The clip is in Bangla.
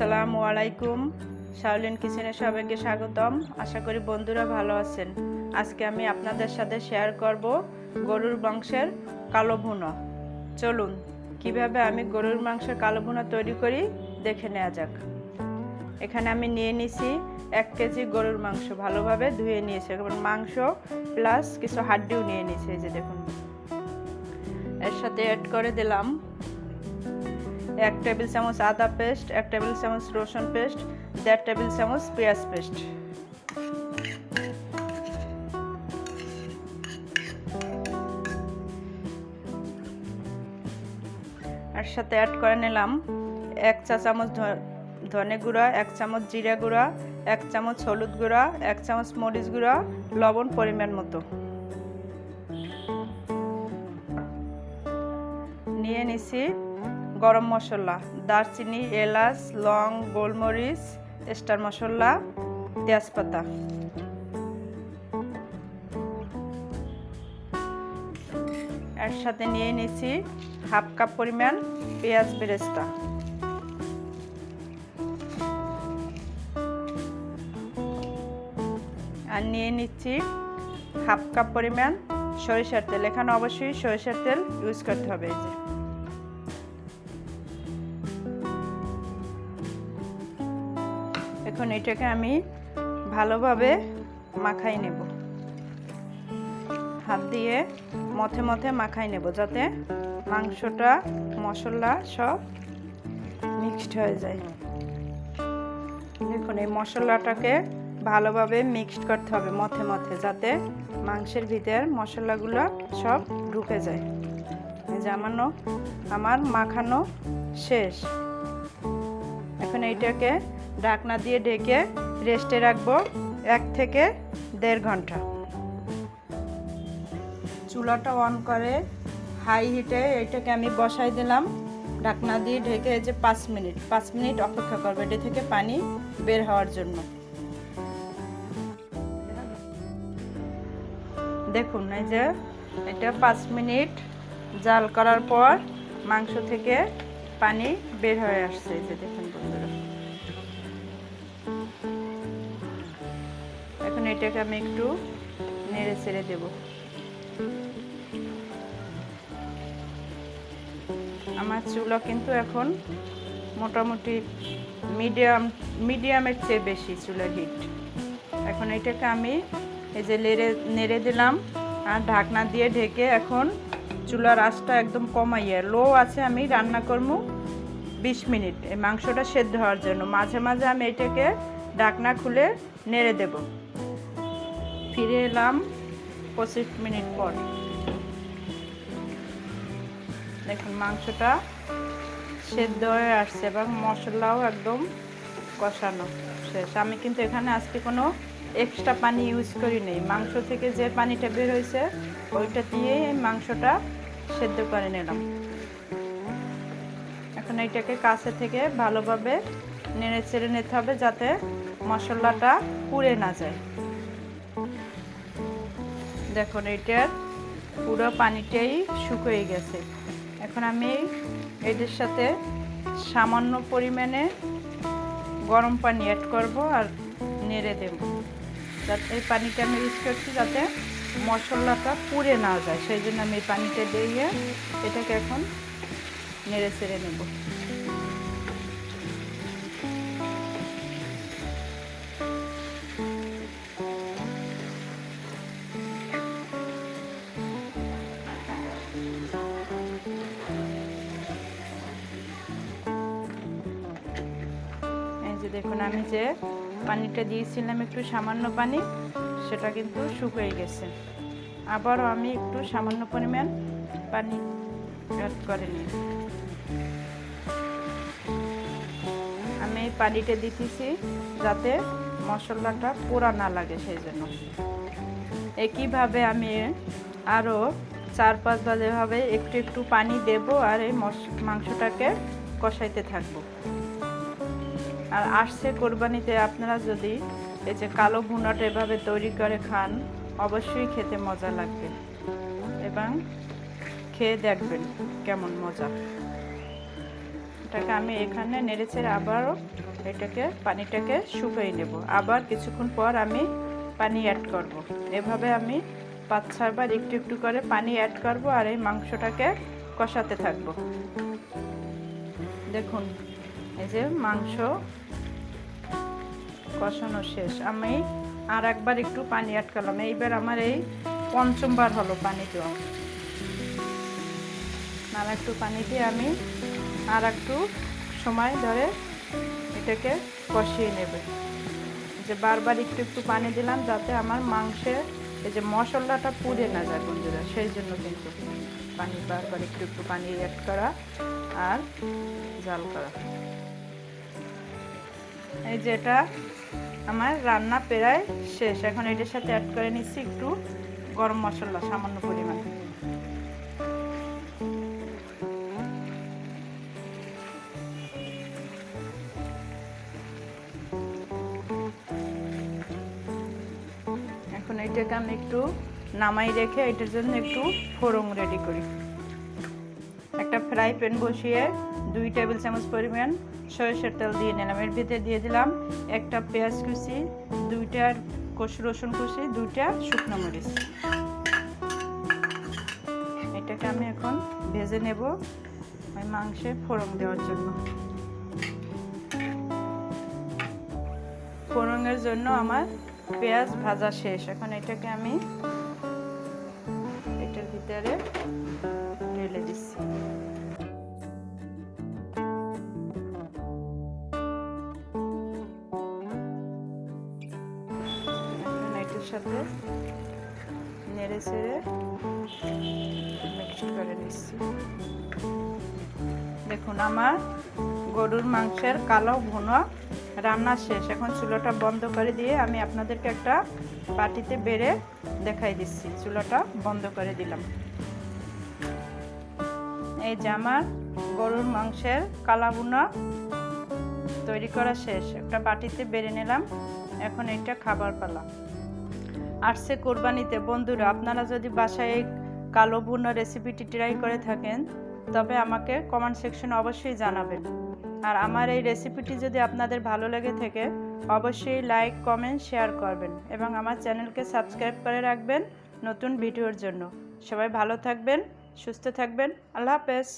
আসসালামু আলাইকুম। শাওলিন কিচেনে সবাইকে স্বাগতম। আশা করি বন্ধুরা ভালো আছেন। আজকে আমি আপনাদের সাথে শেয়ার করব গরুর মাংসের কালো ভুনা। চলুন কিভাবে আমি গরুর মাংসের কালো ভুনা তৈরি করি দেখে নেওয়া যাক। এখানে আমি নিয়ে নিয়েছি 1 কেজি গরুর মাংস, ভালোভাবে ধুয়ে নিয়েছি। এবং মাংস প্লাস কিছু হাড্ডিও নিয়ে নিয়েছি, এই যে দেখুন। এর সাথে অ্যাড করে দিলাম 1 টেবিল চামচ আদা পেস্ট, 1 টেবিল চামচ রসুন পেস্ট, 1.5 টেবিল চামচ পেঁয়াজ পেস্ট। এর সাথে অ্যাড করে নিলাম 1 চা চামচ ধনে গুঁড়া, 1 চামচ জিরা গুঁড়া, 1 চামচ হলুদ গুঁড়া, 1 চামচ মরিচ গুঁড়া, লবণ পরিমাণ মতো। নিয়ে নিছি গরম মশলা, দারচিনি, এলাচ, লং, গোলমরিচ, স্টার মশলা, তেজপাতা। এর সাথে নিয়ে নিছি 1/2 কাপ পরিমাণ পেঁয়াজ বেরেস্তা। আর নিয়ে নিচ্ছি 1/2 কাপ পরিমাণ সরিষার তেল। এখানে অবশ্যই সরিষার তেল ইউজ করতে হবে। এই যে এখন এটাকে আমি ভালোভাবে মাখাই নেব, হাত দিয়ে মথে মথে মাখাই নেব, যাতে মাংসটা মশলা সব মিক্সড হয়ে যায়। দেখুন এই মশলাটাকে ভালোভাবে মিক্সড করতে হবে মথে মথে, যাতে মাংসের ভিতর মশলাগুলো সব ঢুকে যায়। এই যে আমার মাখানো শেষ। এখন এইটাকে ঢাকনা দিয়ে ঢেকে রেস্টে রাখবো 1 থেকে 1.5 ঘন্টা। চুলাটা অন করে হাই হিটে এটাকে আমি বসাই দিলাম। ঢাকনা দিয়ে ঢেকে এই যে 5 মিনিট অপেক্ষা করবো এটা থেকে পানি বের হওয়ার জন্য। দেখুন এই যে এটা 5 মিনিট জাল করার পর মাংস থেকে পানি বের হয়ে আসছে। এই যে দেখুন বন্ধুরা, এখন এটাকে আমি একটু নেড়ে ছেড়ে দেব। আমার চুলা কিন্তু এখন মোটামুটি মিডিয়ামের চেয়ে বেশি চুলার হিট। এখন এটাকে আমি এই যে নেড়ে দিলাম আর ঢাকনা দিয়ে ঢেকে এখন চুলার আঁচটা একদম কমাইয়ে লো আছে আমি রান্না করবো 20 মিনিট এই মাংসটা সেদ্ধ হওয়ার জন্য। মাঝে মাঝে আমি এটাকে ঢাকনা খুলে নেড়ে দেব। ফিরে এলাম 25 মিনিট পর। দেখুন মাংসটা সেদ্ধ হয়ে আসছে এবং মশলাও একদম কষানো শেষ। আমি কিন্তু এখানে আজকে কোনো এক্সট্রা পানি ইউজ করি নেই। মাংস থেকে যে পানিটা বের হয়েছে ওইটা দিয়েই মাংসটা সেদ্ধ করে নিলাম। এখন এইটাকে কাছে থেকে ভালোভাবে নেড়ে চেড়ে নিতে হবে, যাতে মশলাটা পুড়ে না যায়। দেখুন এইটার পুরো পানিটাই শুকিয়ে গেছে। এখন আমি এটার সাথে সামান্য পরিমাণে গরম পানি অ্যাড করব আর নেড়ে দেব। যাতে এই পানিটা আমি ইউজ করছি যাতে মশলাটা পুড়ে না যায়, সেই জন্য আমি এই পানিটা দিয়ে এটাকে এখন নেড়ে চেড়ে নেব। দেখুন আমি যে পানিটা দিয়েছিলাম একটু সামান্য পানি, সেটা কিন্তু শুকিয়ে গেছে। আবারও আমি একটু সামান্য পরিমাণ পানি অ্যাড করে নিই। আমি এই পানিটা দিতেছি যাতে মশলাটা পোড়া না লাগে, সেই জন্য। একইভাবে আমি আরও 4-5 বার এভাবে একটু একটু পানি দেব আর এই মাংসটাকে কষাইতে থাকবো। আর আসছে কোরবানিতে আপনারা যদি এই যে কালো ভুনাটা এভাবে তৈরি করে খান, অবশ্যই খেতে মজা লাগবে এবং খেয়ে দেখবেন কেমন মজা। এটাকে আমি এখানে নেড়েচেড়ে আবারও এটাকে পানিটাকে শুকিয়ে নেব। আবার কিছুক্ষণ পর আমি পানি অ্যাড করব। এভাবে আমি 5-6 বার একটু একটু করে পানি অ্যাড করব আর এই মাংসটাকে কষাতে থাকব। দেখুন এই যে মাংস কষানো শেষ। আমি আর একবার একটু পানি অ্যাড করলাম। এইবার আমার এই 5ম বার হলো পানি দেওয়া। আর একটু পানি দিয়ে আমি আর একটু সময় ধরে এটাকে কষিয়ে নেব। যে বারবার একটু একটু পানি দিলাম যাতে আমার মাংসের এই যে মশলাটা পুড়ে না যায় বন্ধুরা, সেই জন্য কিন্তু পানি বারবার একটু একটু পানি অ্যাড করা আর জাল করা। এই যে এটা আমার রান্না প্রায় শেষ। এখন এটার সাথে অ্যাড করে নিচ্ছি একটু গরম মশলা সামান্য পরিমাণ। এখন এটাকে আমি একটু নামাই রেখে এটার জন্য একটু ফোড়ন রেডি করি। একটা ফ্রাই প্যান বসিয়ে 2 টেবিল চামচ পরিমাণ সরিষার তেল দিয়ে নিলাম। এর ভিতরে দিয়ে দিলাম একটা পেঁয়াজ কুচি, 2টা রসুন কুচি, 2টা শুকনো মরিচ। এটাকে আমি এখন ভেজে নেব ওই মাংসে ফোড়ন দেওয়ার জন্য। ফোড়নের জন্য আমার পেঁয়াজ ভাজা শেষ। এখন এটাকে আমি এটার ভিতরে ঢেলে দিচ্ছি। এটার সাথে নেড়ে চেড়ে মিক্সড করে নিচ্ছি। দেখুন আমার গরুর মাংসের কালো ভুনা রান্না শেষ। এখন চুলাটা বন্ধ করে দিয়ে আমি আপনাদেরকে একটা বাটিতে বেড়ে দেখাই দিচ্ছি। চুলাটা বন্ধ করে দিলাম। এই যে আমার গরুর মাংসের কালা ভুনা তৈরি করা শেষ। একটা বাটিতে বেড়ে নিলাম। এখন এটা খাবার পালা। আসছে কোরবানিতে বন্ধুরা, আপনারা যদি বাসায় এই কালো ভুনা রেসিপিটি ট্রাই করে থাকেন তবে আমাকে কমেন্ট সেকশনে অবশ্যই জানাবেন। আর আমার এই রেসিপিটি যদি আপনাদের ভালো লেগে থাকে অবশ্যই লাইক, কমেন্ট, শেয়ার করবেন এবং আমার চ্যানেলকে সাবস্ক্রাইব করে রাখবেন নতুন ভিডিওর জন্য। সবাই ভালো থাকবেন, সুস্থ থাকবেন। আল্লাহ হাফেজ।